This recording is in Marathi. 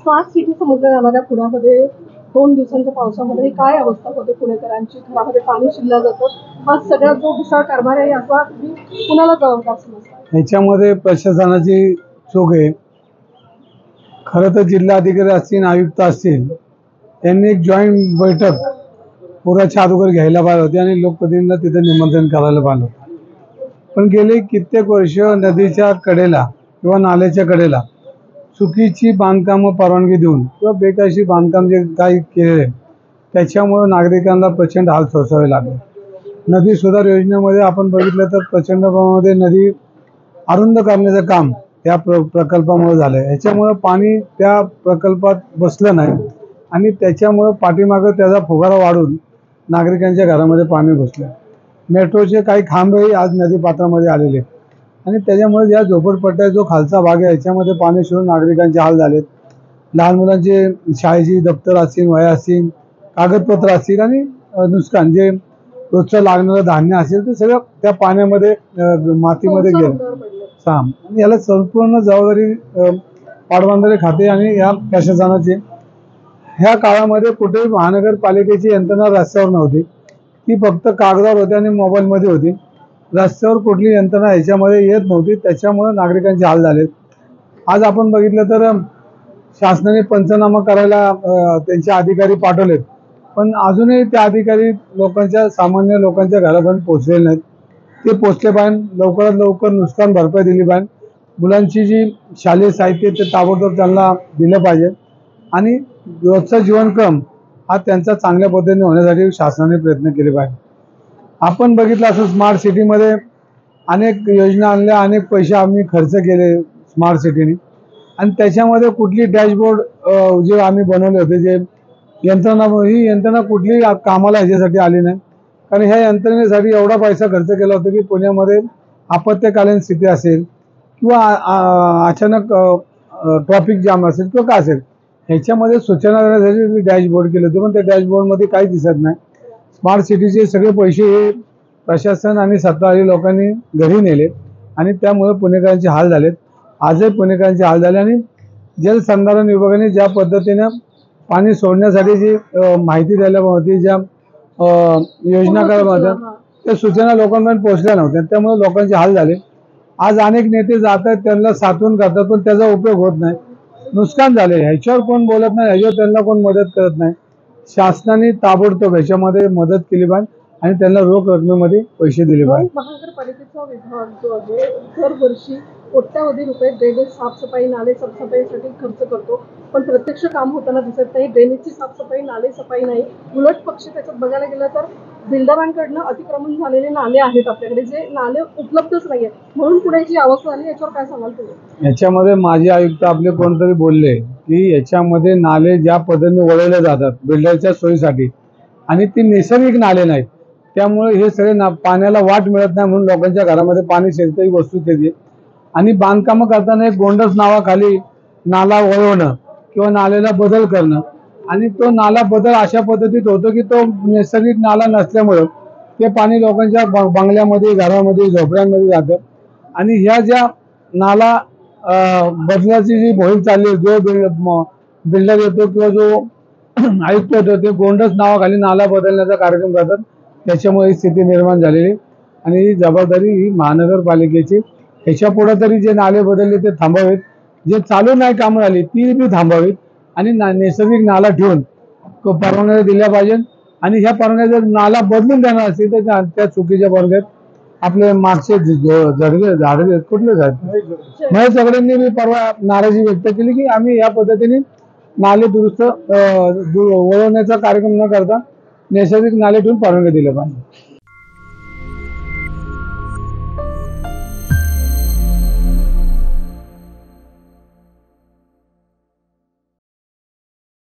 स्मार्ट सिटी समजल्या जाणाऱ्या पुण्यामध्ये 2 दिवसांच्या पावसामध्ये काय अवस्था होते पुणेकरांची? घरामध्ये पाणी शिरलं जातं. हा सगळा जो भुसाळ कारभार आहे याचा तुम्ही कुणाला जबाबदार समजता? याच्यामध्ये प्रशासनाची चूक आहे. खरं तर जिल्हाधिकारी असतील, आयुक्त असतील, यांनी एक जॉईंट बैठक पुराच्या अगोदर घ्यायला पाहिजे होती आणि लोकप्रतिनिधींना तिथे निमंत्रण करायला पाहिजे होतं. पण गेले कित्येक वर्ष नदीच्या कडेला किंवा नाल्याच्या कडेला चुकीची बांधकामं परवानगी देऊन किंवा बेकायदेशीर बांधकाम जे काही केलेले त्याच्यामुळे नागरिकांना प्रचंड हाल सोसावे लागले. नदी सुधार योजनेमध्ये आपण बघितलं तर प्रचंड प्रमाणामध्ये नदी अरुंद करण्याचं काम त्या प्रकल्पामुळे झालं आहे. ह्याच्यामुळं पाणी त्या प्रकल्पात बसलं नाही आणि त्याच्यामुळं पाठीमागं त्याचा फुगारा वाढून नागरिकांच्या घरामध्ये पाणी घुसलं. मेट्रोचे काही खांबही आज नदीपात्रामध्ये आलेले आहेत आणि त्याच्यामुळे या झोपडपट्ट्या जो खालचा भाग आहे याच्यामध्ये पाणी शिरून नागरिकांचे हाल झालेत. लहान मुलांचे शाळेची दप्तर असतील, वह्या असतील, कागदपत्र असतील आणि नुकसान जे रोजचं लागणारं धान्य असेल ते सगळं त्या पाण्यामध्ये मातीमध्ये गेलं. आणि याला संपूर्ण जबाबदारी पाटबंधारे खाते आणि या प्रशासनाची. ह्या काळामध्ये कुठेही महानगरपालिकेची यंत्रणा रस्त्यावर नव्हती. ती फक्त कागदावर होती आणि मोबाईलमध्ये होती. रस्त्यावर कुठली यंत्रणा ह्याच्यामध्ये येत नव्हती. त्याच्यामुळे नागरिकांचे हाल झाले. आज आपण बघितलं तर शासनाने पंचनामा करायला त्यांचे अधिकारी पाठवलेत, पण अजूनही ते अधिकारी सामान्य लोकांच्या घरापर्यंत पोहोचलेले नाहीत. ते पोहोचले पाहिजे. लवकरात लवकर नुकसान भरपाई दिली पाहिजे. मुलांची जी शालेय साहित्य ते ताबडतोब त्यांना दिलं पाहिजे आणि रोजचा जीवनक्रम हा त्यांचा चांगल्या पद्धतीने होण्यासाठी शासनाने प्रयत्न केले पाहिजे. आपण बघितलं असं स्मार्ट सिटीमध्ये अनेक योजना आणल्या, अनेक पैसे आम्ही खर्च केले स्मार्ट सिटीने आणि त्याच्यामध्ये कुठली डॅशबोर्ड जे आम्ही बनवले होते, जे यंत्रणा, ही यंत्रणा कुठली कामाला ह्याच्यासाठी आली नाही. कारण ह्या यंत्रणेसाठी एवढा पैसा खर्च केला होता की पुण्यामध्ये आपत्कालीन स्थिती असेल किंवा अचानक ट्रॅफिक जाम असेल किंवा काय असेल ह्याच्यामध्ये सूचना देण्यासाठी डॅशबोर्ड केले होते, पण त्या डॅशबोर्डमध्ये काही दिसत नाही. स्मार्ट सिटीचे सगळे पैसे हे प्रशासन आणि सत्ताधारी लोकांनी घरी नेले आणि त्यामुळे पुणेकरांचे हाल झालेत. आजही पुणेकरांचे हाल झाले आणि जलसंधारण विभागाने ज्या पद्धतीनं पाणी सोडण्यासाठी जी माहिती द्यायला होती, ज्या योजना करायला होत्या, त्या सूचना लोकांपर्यंत पोहोचल्या नव्हत्या. त्यामुळे लोकांचे हाल झाले. आज अनेक नेते जात आहेत, त्यांना साठवून करतात, पण त्याचा उपयोग होत नाही. नुकसान झाले. ह्याच्यावर कोण बोलत नाही, ह्याच्यावर त्यांना कोण मदत करत नाही. शासनाने ताबडतोब ह्याच्यामध्ये मदत केली पाहिजे आणि त्यांना रोख रकमेमध्ये पैसे दिले पाहिजे. महानगरपालिकेचा विभाग जो आहे दरवर्षी कोट्यावधी रुपये ड्रेनेज साफसफाई, नाले साफसफाईसाठी खर्च करतो, पण प्रत्यक्ष काम होताना दिसत नाही. ड्रेनेजची साफसफाई, नाले सफाई नाही. उलट पक्ष त्याच्यात बघायला गेलं तर बिल्डरांकडनं अतिक्रमण झालेले नाले आहेत आपल्याकडे, जे नाले उपलब्धच नाहीये, म्हणून पुढे जी अवस्था झाली. याच्यावर काय सांगाल तुम्ही? याच्यामध्ये माजी आयुक्त आपले कोणतरी बोलले की याच्यामध्ये नाले ज्या पद्धतीने वळवले जातात बिल्डरच्या सोयीसाठी आणि ती नैसर्गिक नाले नाहीत, त्यामुळे हे सगळे पाण्याला वाट मिळत नाही, म्हणून लोकांच्या घरामध्ये पाणी शिरतं ही वस्तुस्थिती. आणि बांधकामं करताना एक गोंडस नावाखाली नाला वळवणं किंवा नाल्याला बदल करणं आणि तो नाला बदल अशा पद्धतीत होतो की तो नैसर्गिक नाला नसल्यामुळं ते पाणी लोकांच्या बंगल्यामध्ये, घरामध्ये, झोपड्यांमध्ये जातं. आणि ह्या ज्या नाला बदलाची जी मोहीम चालली, जो बिल्डर येतो किंवा जो आयुक्त येतो ते गोंडस नावाखाली नाला बदलण्याचा कार्यक्रम करतात. त्याच्यामुळे ही स्थिती निर्माण झालेली आणि ही जबाबदारी ही महानगरपालिकेची. ह्याच्या पुढे तरी जे नाले बदलले ते थांबावेत, जे चालू नाही कामं झाली ती बी थांबावीत आणि नैसर्गिक नाला ठेवून परवानग्या दिल्या पाहिजे. आणि ह्या परवानग्या जर नाला बदलून देणार असेल तर त्या चुकीच्या परवानग्यात आपले मागचे झाडे कुठलेच आहेत. महेश झगडेंनी मी परवा नाराजी व्यक्त केली की आम्ही या पद्धतीने नाले दुरुस्त वळवण्याचा कार्यक्रम न करता नैसर्गिक नाले ठेवून परवानग्या दिल्या पाहिजे.